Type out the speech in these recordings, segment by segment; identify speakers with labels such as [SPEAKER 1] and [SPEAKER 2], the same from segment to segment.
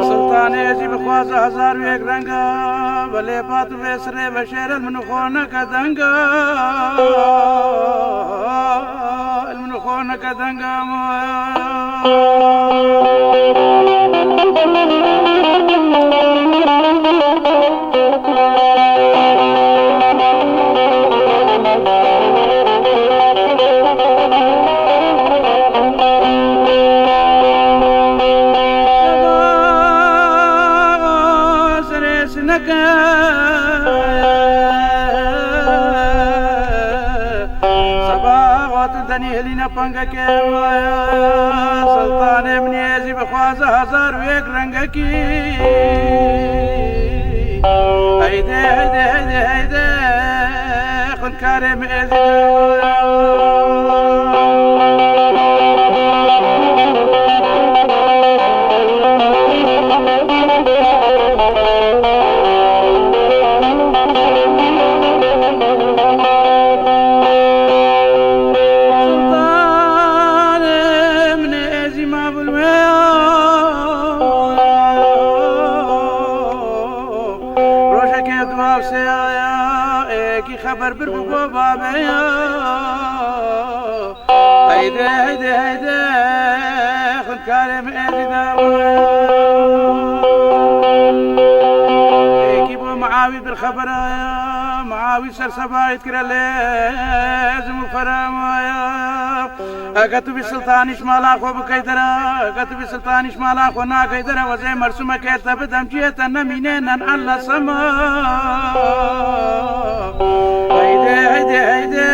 [SPEAKER 1] سلطان يجي بخواز هزار ويك رنگا بلي بات بسر بشير المنخونة كدنگا المنخونة كدنگا هلينا پنگك سلطان ابن يزي بخواز هزار ويك رنگكي هيدي هيدي هيدي هيدي خد كارم ازي خبر بربو بابايا هيدي هيدي هيدي خد كارم ازي كيبو معاوي بالخبر معاوي سرسبا يذكر لازم فرامايا كتب السلطان شمالا خو بكيدرا كتب السلطان شمالا خو نا كيدرا وزي مرسومه كتب دمجيه نمينين على السما هيدي هيدي هيدي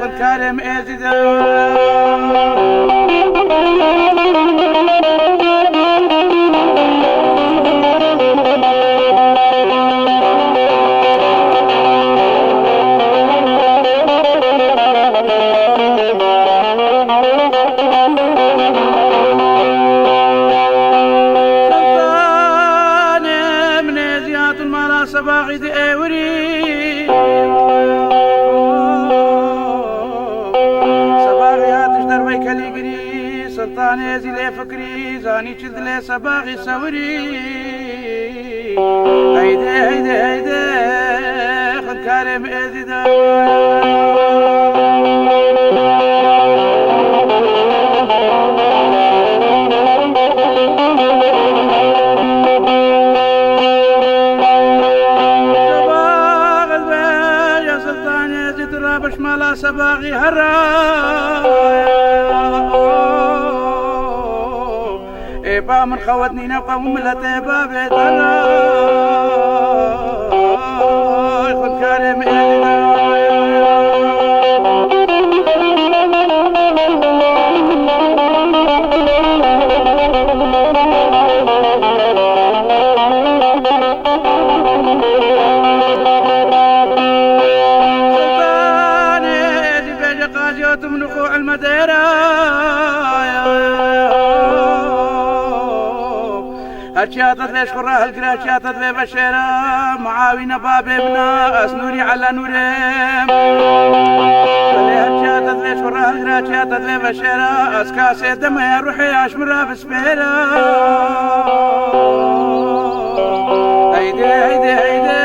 [SPEAKER 1] خد كارم ازي سلطان يزي لي فكري زاني تشد لي صباغي سوري هيدي هيدي هيدي خد كارم ازي صباغ يا سلطان يزي ترابش مالا صباغي با من خوتني نبقى مملة بابي ترى خد كارم سلطان يجي بيجي قاجيوت من اخوع المديرة هرشاتت ليش قراه القراشاتت لي بشيرة معاوين بابي منا اسنوري على نوريم هرشاتت ليش قراه القراشاتت لي بشيرة اسكاسي دم يا روحي اشمرها بسبيرة هيدي هيدي هيدي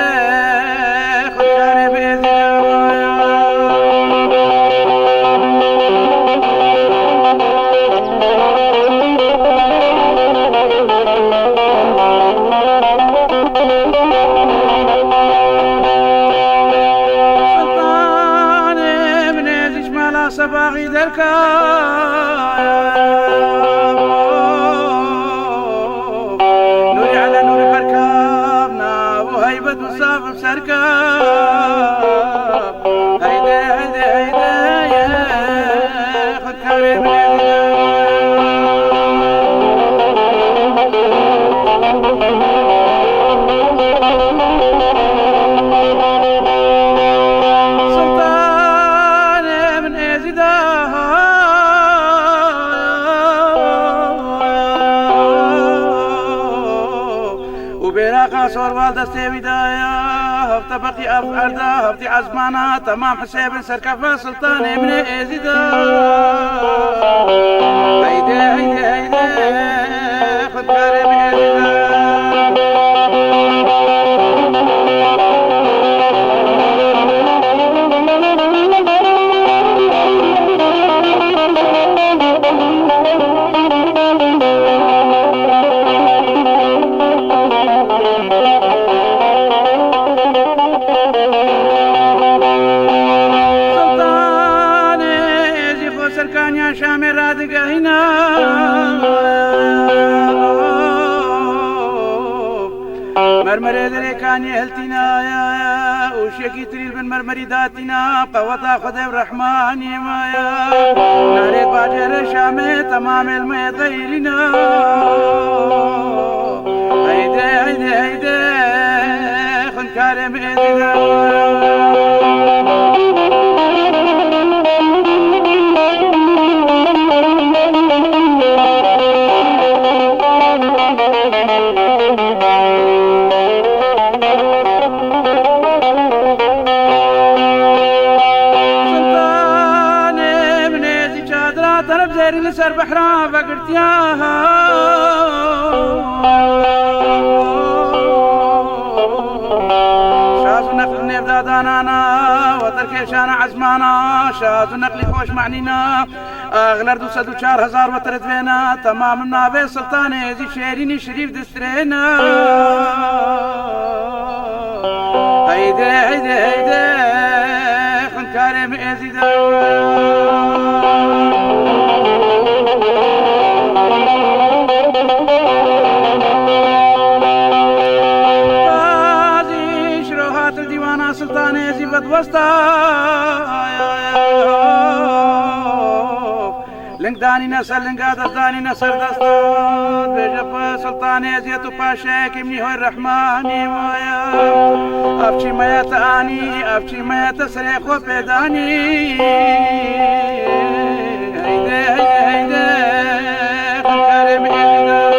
[SPEAKER 1] خد كاري بإذن باغي دركا نوري على نوري بركابنا وهيبة وصاف بسركا هيدا هيدا هيدا يا خد كريم وبراقة صور والدستي بداية هفت بقي أفعردا هفتي عزمانا تمام حساب سركفة سلطاني من إزيدا هيدي هيدي هيدي خد كاري من إزيدا سركانيا شامي رادقة هنا مرمري ذري كاني هلتنا وشيكي تريل بن مرمري داتنا قوتا خذ الرحمن مايا ناري باجر شامي تمام المي غيرنا هيدي هيدي هيدي خن كارم إذنا زيري لسر بحرا فقرتياها شاز نقل نبدا دانانا وتركي شانا عزمانا شاز نقلي خوش معنينا اغلر دو سدو 4000 وتردفينا تمام نابي سلطاني زي شيريني شريف دسترينا هيدي هيدي هيدي خن كارم ازيدا سلطاني زيبت وسطا لنك داني نسر لنك داني نسر دستات بجب سلطاني زيتو باشاك مني هو الرحمن مايا أفشي ما يتاني أفشي ما يتسريخ وبيداني هيدي هيدي هيدي خنكارم إيدا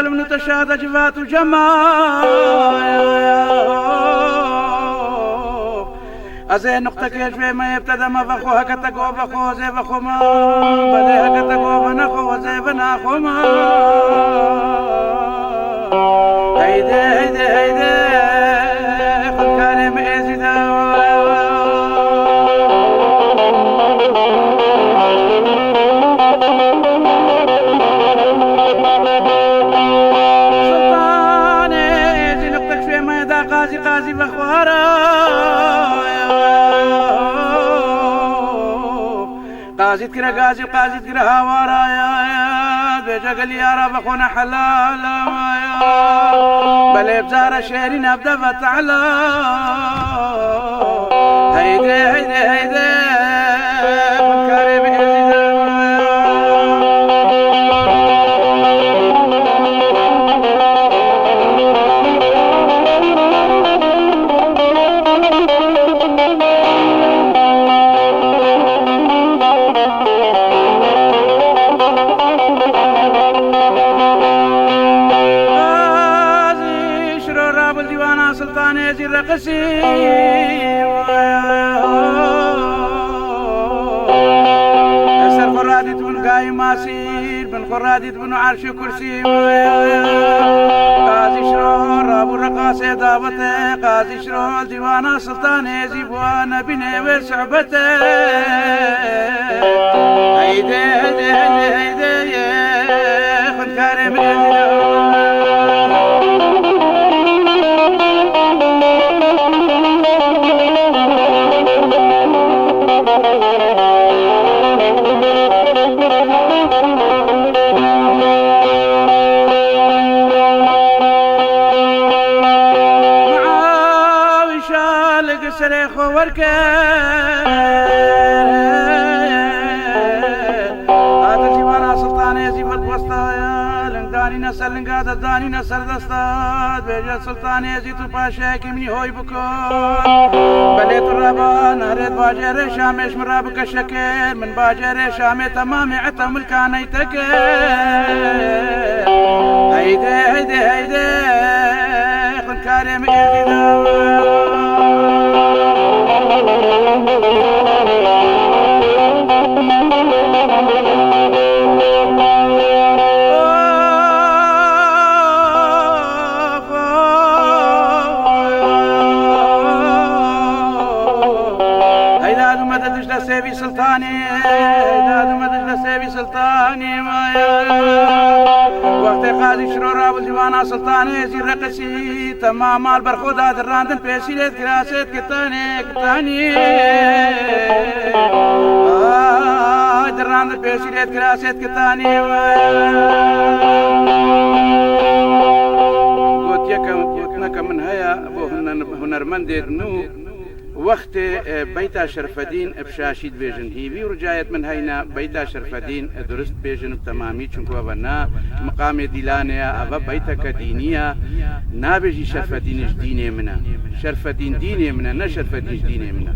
[SPEAKER 1] من تشاهد جفات جمال أزي نقطة كيش ما يبتدى ما فخو هكتكو فخو زي فخو ما بلي هكتكو فنخو زي فنخو ما هيدي هيدي هيدي خد كارم إزيدا قازي قازي بخوارا قازي تكرا قازي قازي تكرا هوارا يا بيجا قال يا رب اخونا حلالا يا بل بزار شيرين ابدا فتعلا هيدي هيدي هيدي كريم ازيدا سلطاني زي الرقسي أسر فرادي تون قاي ماسير بن خراديد بن عرش كرسي قاضي شرور ابو الرقاصة دابته قاضي شرور ديوانا سلطان يزيبوانا بني وسعبته هيدي هيدي هيدي هيدي خد كارم سريخ وركه هذا جوانا سلطان يزيد وسطايا لنداني نسل لنقاد داني نسل دستاد بيجا سلطان يزيد وباشاكي مني هوي بكون بليت الربا نهرت باجر شامش مرابك الشكل من باجر شامي تمامي عتم الكاني تكل هيدي هيدي هيدي خن كارم سيبي سلطاني سيبي سلطاني وقت قاضي شرور ابو ديوانا سلطاني زي رقصي تمام البرخودا دراندن بيسيلت كراسيت كتاني دراندن بيسيلت كراسيت كتاني قلت يكم من هيا ابو هنرمندي نو وقت بيتا شرفدين بشاشيد بيجن هيبي ورجايت من هينا بيتا شرفدين درست بيجن بتمامي چونكو ابنا مقام ديلانيا ابا بيتا كدينيا نابجي شرفدين ديني منا شرفدين ديني منا نا شرفدين ديني منا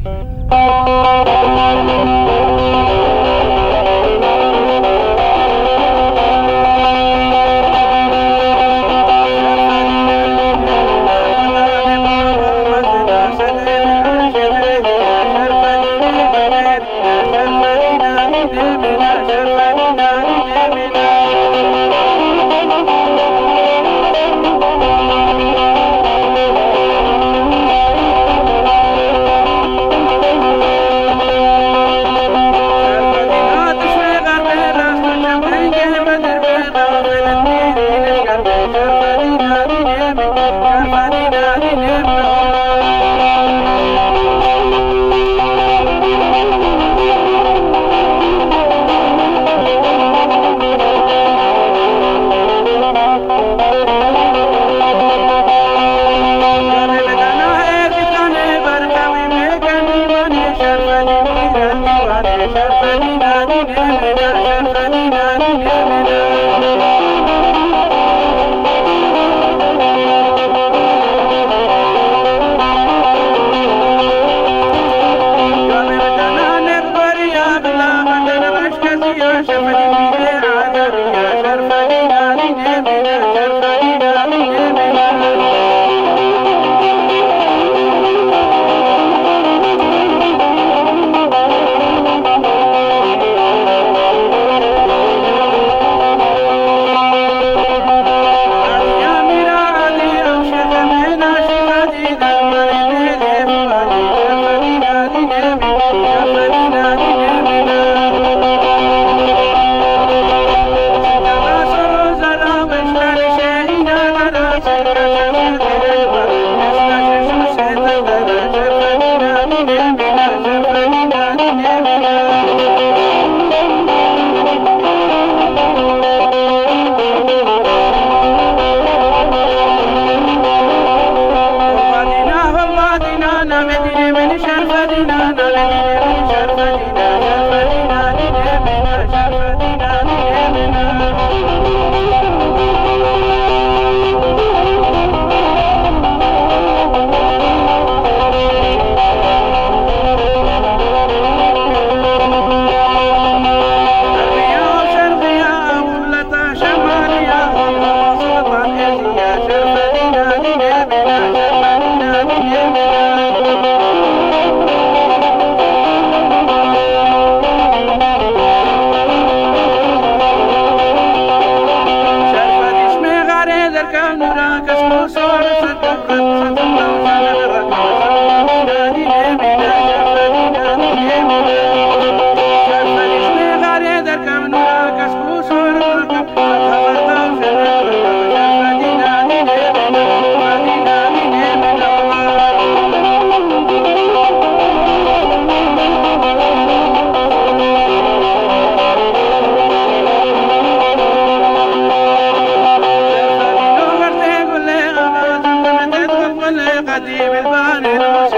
[SPEAKER 1] قديم الباني